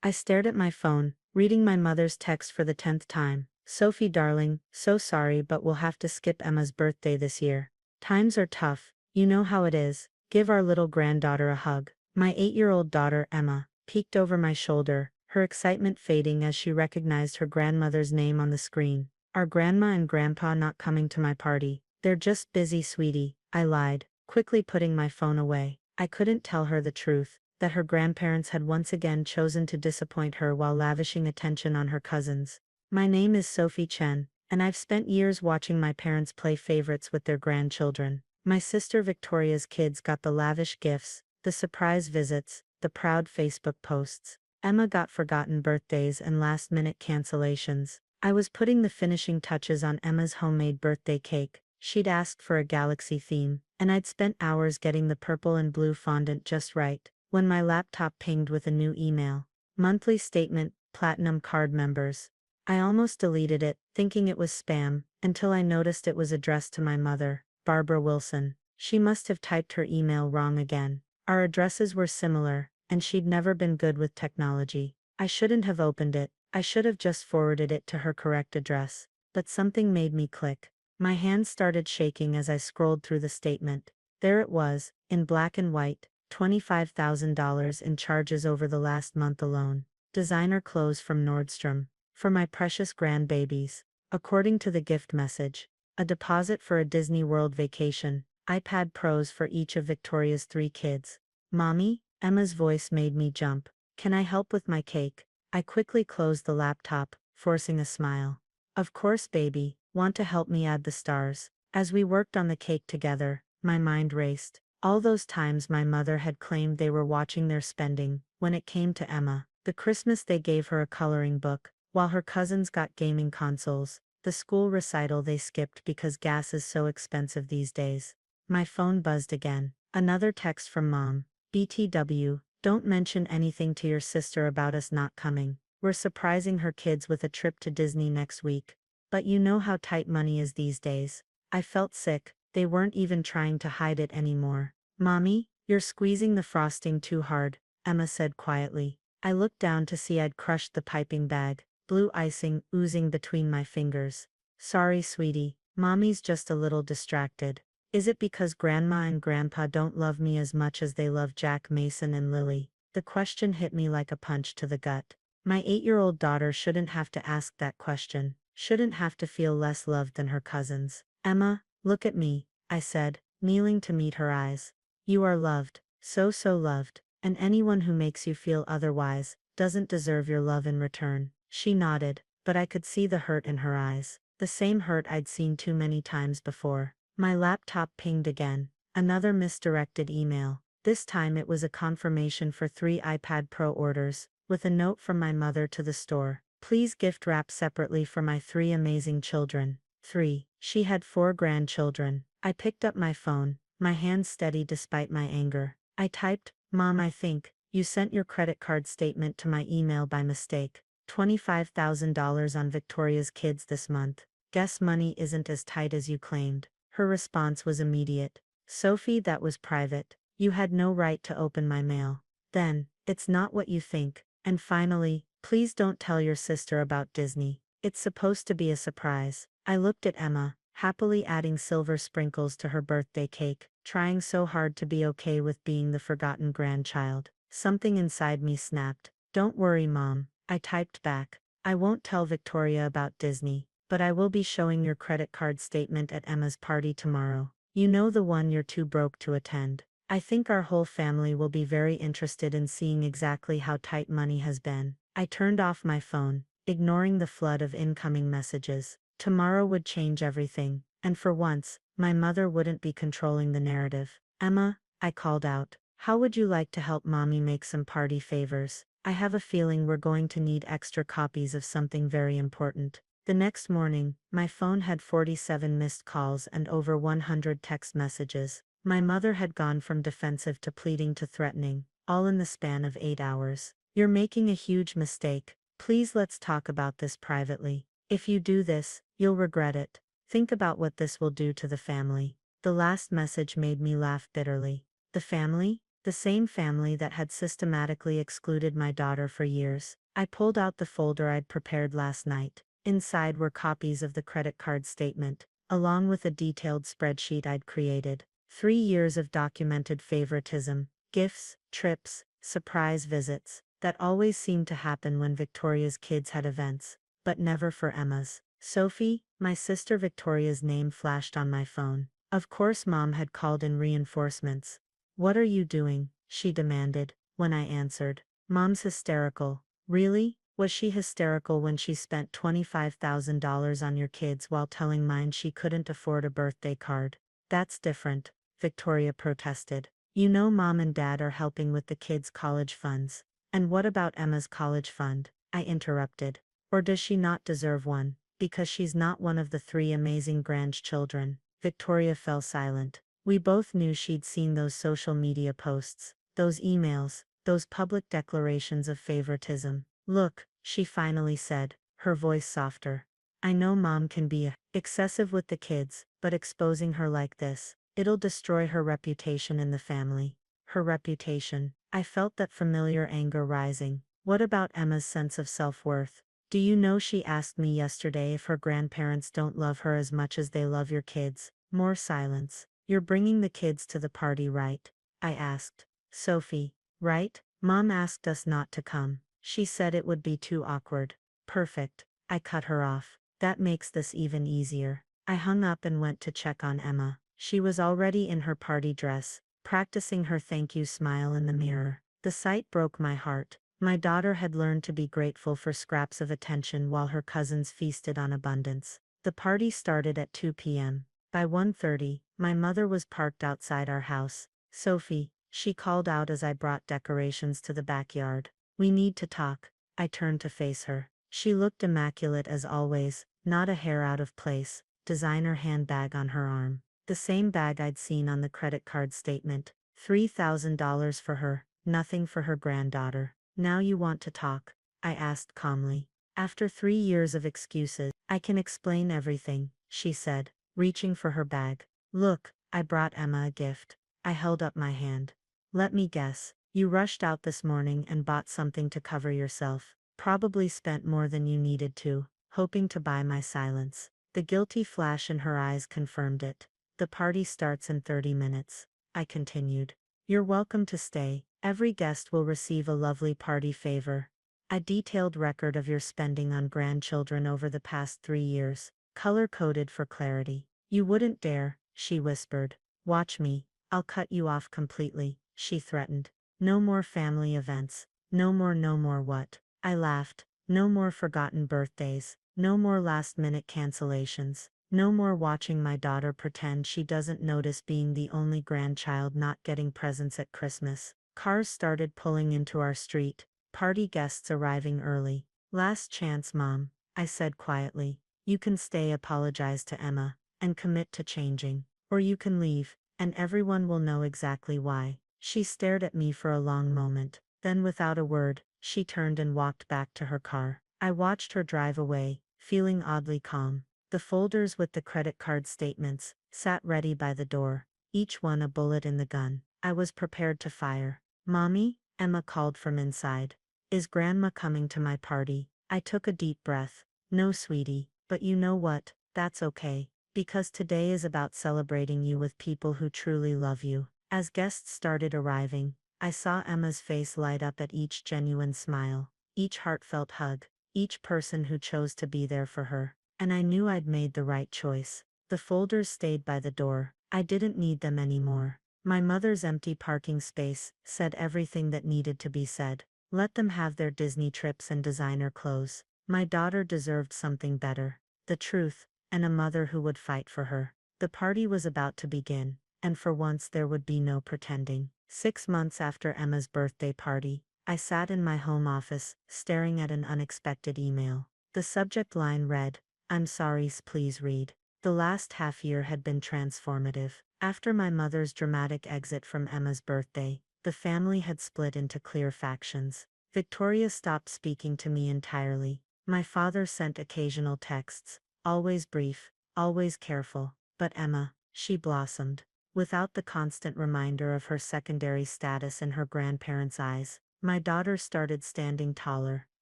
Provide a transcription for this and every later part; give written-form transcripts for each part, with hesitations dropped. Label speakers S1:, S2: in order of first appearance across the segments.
S1: I stared at my phone, reading my mother's text for the 10th time. Sophie darling, so sorry but we'll have to skip Emma's birthday this year. Times are tough, you know how it is. Give our little granddaughter a hug. My 8-year-old daughter, Emma, peeked over my shoulder, her excitement fading as she recognized her grandmother's name on the screen. Are grandma and grandpa not coming to my party? They're just busy, sweetie, I lied, quickly putting my phone away. I couldn't tell her the truth, that her grandparents had once again chosen to disappoint her while lavishing attention on her cousins. My name is Sophie Chen, and I've spent years watching my parents play favorites with their grandchildren. My sister Victoria's kids got the lavish gifts, the surprise visits, the proud Facebook posts. Emma got forgotten birthdays and last-minute cancellations. I was putting the finishing touches on Emma's homemade birthday cake. She'd asked for a galaxy theme, and I'd spent hours getting the purple and blue fondant just right, when my laptop pinged with a new email. Monthly statement, Platinum card members. I almost deleted it, thinking it was spam, until I noticed it was addressed to my mother, Barbara Wilson. She must have typed her email wrong again. Our addresses were similar, and she'd never been good with technology. I shouldn't have opened it. I should have just forwarded it to her correct address. But something made me click. My hands started shaking as I scrolled through the statement. There it was, in black and white, $25,000 in charges over the last month alone. Designer clothes from Nordstrom. For my precious grandbabies. According to the gift message. A deposit for a Disney World vacation. iPad Pros for each of Victoria's 3 kids. Mommy? Emma's voice made me jump. Can I help with my cake? I quickly closed the laptop, forcing a smile. Of course, baby. Want to help me add the stars? As we worked on the cake together, my mind raced. All those times my mother had claimed they were watching their spending. When it came to Emma, the Christmas they gave her a coloring book, while her cousins got gaming consoles. The school recital they skipped because gas is so expensive these days. My phone buzzed again. Another text from Mom. BTW, don't mention anything to your sister about us not coming. We're surprising her kids with a trip to Disney next week. But you know how tight money is these days. I felt sick. They weren't even trying to hide it anymore. Mommy, you're squeezing the frosting too hard, Emma said quietly. I looked down to see I'd crushed the piping bag, blue icing oozing between my fingers. Sorry, sweetie, Mommy's just a little distracted. Is it because Grandma and Grandpa don't love me as much as they love Jack, Mason and Lily? The question hit me like a punch to the gut. My 8-year-old daughter shouldn't have to ask that question, shouldn't have to feel less loved than her cousins. Emma, look at me, I said, kneeling to meet her eyes. You are loved, so loved, and anyone who makes you feel otherwise doesn't deserve your love in return. She nodded, but I could see the hurt in her eyes, the same hurt I'd seen too many times before. My laptop pinged again. Another misdirected email. This time it was a confirmation for 3 iPad Pro orders, with a note from my mother to the store. Please gift wrap separately for my 3 amazing children. 3. She had 4 grandchildren. I picked up my phone, my hands steady despite my anger. I typed, Mom, I think you sent your credit card statement to my email by mistake. $25,000 on Victoria's kids this month. Guess money isn't as tight as you claimed. Her response was immediate. Sophie, that was private. You had no right to open my mail. Then, it's not what you think. And finally, please don't tell your sister about Disney. It's supposed to be a surprise. I looked at Emma, happily adding silver sprinkles to her birthday cake, trying so hard to be okay with being the forgotten grandchild. Something inside me snapped. Don't worry, Mom, I typed back. I won't tell Victoria about Disney. But I will be showing your credit card statement at Emma's party tomorrow. You know, the one you're too broke to attend. I think our whole family will be very interested in seeing exactly how tight money has been. I turned off my phone, ignoring the flood of incoming messages. Tomorrow would change everything, and for once, my mother wouldn't be controlling the narrative. Emma, I called out, how would you like to help Mommy make some party favors? I have a feeling we're going to need extra copies of something very important. The next morning, my phone had 47 missed calls and over 100 text messages. My mother had gone from defensive to pleading to threatening, all in the span of 8 hours. You're making a huge mistake. Please let's talk about this privately. If you do this, you'll regret it. Think about what this will do to the family. The last message made me laugh bitterly. The family? The same family that had systematically excluded my daughter for years. I pulled out the folder I'd prepared last night. Inside were copies of the credit card statement, along with a detailed spreadsheet I'd created. 3 years of documented favoritism, gifts, trips, surprise visits, that always seemed to happen when Victoria's kids had events, but never for Emma's. Sophie, my sister Victoria's name flashed on my phone. Of course Mom had called in reinforcements. "What are you doing?" she demanded, when I answered. "Mom's hysterical." "Really? Was she hysterical when she spent $25,000 on your kids while telling mine she couldn't afford a birthday card?" "That's different," Victoria protested. "You know Mom and Dad are helping with the kids' college funds." "And what about Emma's college fund?" I interrupted. "Or does she not deserve one, because she's not one of the 3 amazing grandchildren?" Victoria fell silent. We both knew she'd seen those social media posts, those emails, those public declarations of favoritism. "Look," she finally said, her voice softer. "I know Mom can be excessive with the kids, but exposing her like this, it'll destroy her reputation in the family." Her reputation. I felt that familiar anger rising. What about Emma's sense of self-worth? "Do you know she asked me yesterday if her grandparents don't love her as much as they love your kids?" More silence. "You're bringing the kids to the party, right?" I asked. "Sophie, right? Mom asked us not to come. She said it would be too awkward." "Perfect." I cut her off. "That makes this even easier." I hung up and went to check on Emma. She was already in her party dress, practicing her thank you smile in the mirror. The sight broke my heart. My daughter had learned to be grateful for scraps of attention while her cousins feasted on abundance. The party started at 2 p.m. By 1:30, my mother was parked outside our house. "Sophie," she called out as I brought decorations to the backyard. "We need to talk." I turned to face her. She looked immaculate as always, not a hair out of place, designer handbag on her arm. The same bag I'd seen on the credit card statement. $3,000 for her, nothing for her granddaughter. "Now you want to talk?" I asked calmly. "After 3 years of excuses, I can explain everything," she said, reaching for her bag. "Look, I brought Emma a gift." I held up my hand. "Let me guess. You rushed out this morning and bought something to cover yourself. Probably spent more than you needed to, hoping to buy my silence." The guilty flash in her eyes confirmed it. "The party starts in 30 minutes. I continued. "You're welcome to stay. Every guest will receive a lovely party favor. A detailed record of your spending on grandchildren over the past 3 years, color-coded for clarity." "You wouldn't dare," she whispered. "Watch me. I'll cut you off completely," she threatened. "No more family events. No more what?" I laughed. "No more forgotten birthdays. No more last-minute cancellations. No more watching my daughter pretend she doesn't notice being the only grandchild not getting presents at Christmas." Cars started pulling into our street, party guests arriving early. "Last chance, Mom," I said quietly. "You can stay, apologize to Emma, and commit to changing. Or you can leave, and everyone will know exactly why." She stared at me for a long moment. Then without a word, she turned and walked back to her car. I watched her drive away, feeling oddly calm. The folders with the credit card statements sat ready by the door, each one a bullet in the gun. I was prepared to fire. "Mommy?" Emma called from inside. "Is Grandma coming to my party?" I took a deep breath. "No, sweetie, but you know what? That's okay. Because today is about celebrating you with people who truly love you." As guests started arriving, I saw Emma's face light up at each genuine smile, each heartfelt hug, each person who chose to be there for her. And I knew I'd made the right choice. The folders stayed by the door. I didn't need them anymore. My mother's empty parking space said everything that needed to be said. Let them have their Disney trips and designer clothes. My daughter deserved something better. The truth, and a mother who would fight for her. The party was about to begin, and for once there would be no pretending. 6 months after Emma's birthday party, I sat in my home office, staring at an unexpected email. The subject line read, "I'm sorry, please read." The last half year had been transformative. After my mother's dramatic exit from Emma's birthday, the family had split into clear factions. Victoria stopped speaking to me entirely. My father sent occasional texts, always brief, always careful. But Emma, she blossomed. without the constant reminder of her secondary status in her grandparents' eyes. My daughter started standing taller,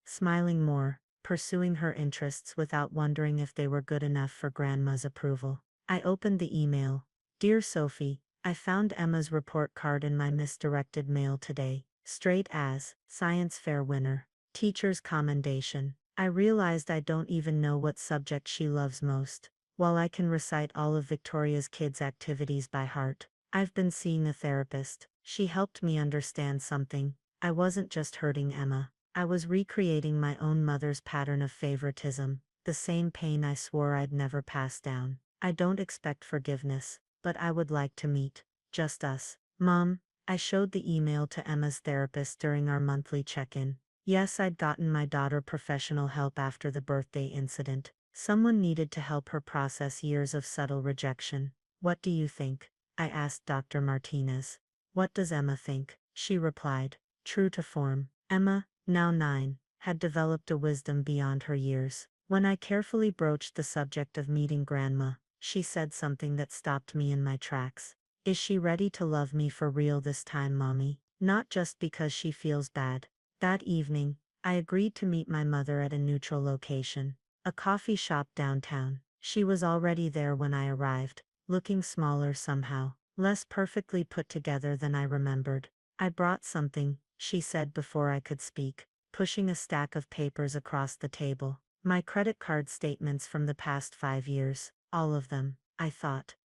S1: smiling more, pursuing her interests without wondering if they were good enough for grandma's approval. I opened the email. Dear Sophie, I found Emma's report card in my misdirected mail today. Straight as, science fair winner. Teacher's commendation. I realized I don't even know what subject she loves most. While I can recite all of Victoria's kids' activities by heart, I've been seeing a therapist. She helped me understand something. I wasn't just hurting Emma. I was recreating my own mother's pattern of favoritism, the same pain I swore I'd never pass down. I don't expect forgiveness, but I would like to meet. Just us. Mom, I showed the email to Emma's therapist during our monthly check-in. Yes, I'd gotten my daughter professional help after the birthday incident. Someone needed to help her process years of subtle rejection. What do you think? I asked Dr. Martinez. What does Emma think? She replied. True to form, Emma, now 9, had developed a wisdom beyond her years. When I carefully broached the subject of meeting Grandma, she said something that stopped me in my tracks. Is she ready to love me for real this time, Mommy? Not just because she feels bad. That evening, I agreed to meet my mother at a neutral location, a coffee shop downtown. She was already there when I arrived, looking smaller somehow, less perfectly put together than I remembered. I brought something, she said before I could speak, pushing a stack of papers across the table. My credit card statements from the past 5 years, all of them. I thought,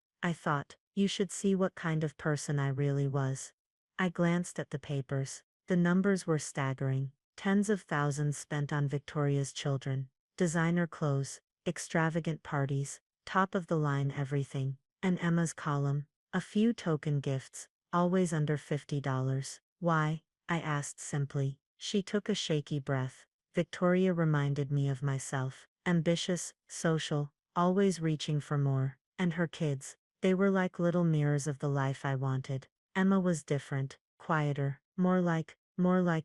S1: you should see what kind of person I really was. I glanced at the papers. The numbers were staggering. Tens of thousands spent on Victoria's children, designer clothes, extravagant parties, top-of-the-line everything, and Emma's column, a few token gifts, always under $50. Why? I asked simply. She took a shaky breath. Victoria reminded me of myself. Ambitious, social, always reaching for more. And her kids, they were like little mirrors of the life I wanted. Emma was different, quieter, more like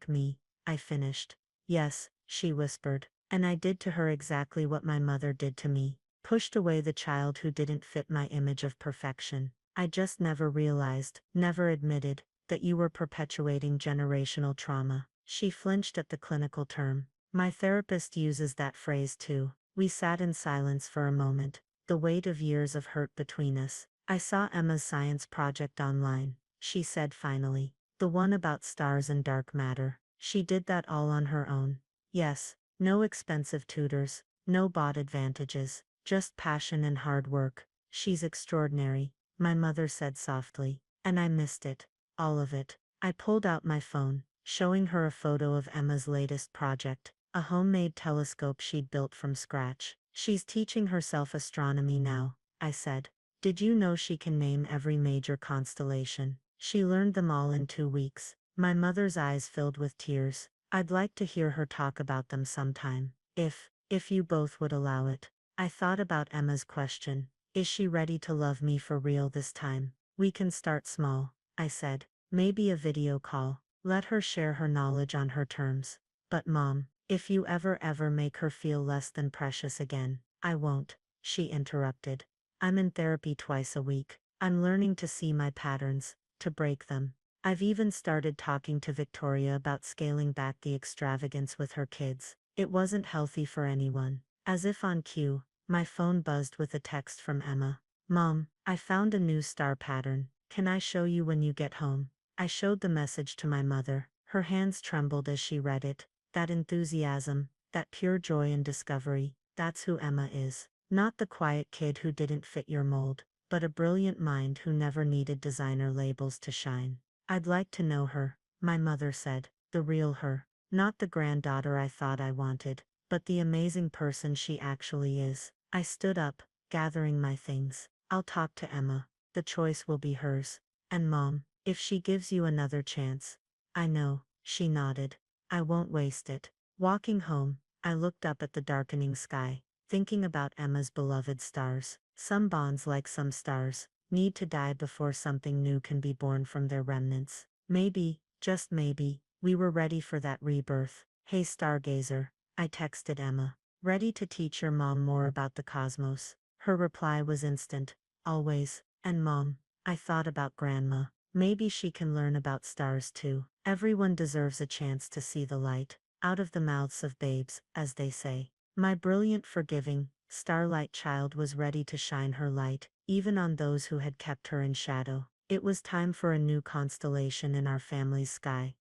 S1: me. I finished. Yes, she whispered, and I did to her exactly what my mother did to me. Pushed away the child who didn't fit my image of perfection. I just never realized, never admitted, that you were perpetuating generational trauma. She flinched at the clinical term. My therapist uses that phrase too. We sat in silence for a moment, the weight of years of hurt between us. I saw Emma's science project online, she said finally. The one about stars and dark matter. She did that all on her own. Yes, no expensive tutors, no bought advantages, just passion and hard work. She's extraordinary, my mother said softly, and I missed it. All of it. I pulled out my phone, showing her a photo of Emma's latest project, a homemade telescope she'd built from scratch. She's teaching herself astronomy now, I said. Did you know she can name every major constellation? She learned them all in 2 weeks. My mother's eyes filled with tears. I'd like to hear her talk about them sometime. If you both would allow it. I thought about Emma's question. Is she ready to love me for real this time? We can start small, I said. Maybe a video call. Let her share her knowledge on her terms. But Mom, if you ever make her feel less than precious again, I won't, she interrupted. I'm in therapy twice a week. I'm learning to see my patterns, to break them. I've even started talking to Victoria about scaling back the extravagance with her kids. It wasn't healthy for anyone. As if on cue, my phone buzzed with a text from Emma. Mom, I found a new star pattern. Can I show you when you get home? I showed the message to my mother. Her hands trembled as she read it. That enthusiasm, that pure joy in discovery, that's who Emma is. Not the quiet kid who didn't fit your mold, but a brilliant mind who never needed designer labels to shine. I'd like to know her, my mother said, the real her. Not the granddaughter I thought I wanted, but the amazing person she actually is. I stood up, gathering my things. I'll talk to Emma. The choice will be hers. And Mom, if she gives you another chance. I know, she nodded. I won't waste it. Walking home, I looked up at the darkening sky, thinking about Emma's beloved stars. Some bonds, like some stars, need to die before something new can be born from their remnants. Maybe, just maybe, we were ready for that rebirth. Hey stargazer, I texted Emma. Ready to teach your mom more about the cosmos? Her reply was instant. Always. And Mom, I thought about Grandma. Maybe she can learn about stars too. Everyone deserves a chance to see the light, out of the mouths of babes, as they say. My brilliant, forgiving, starlight child was ready to shine her light, even on those who had kept her in shadow. It was time for a new constellation in our family's sky.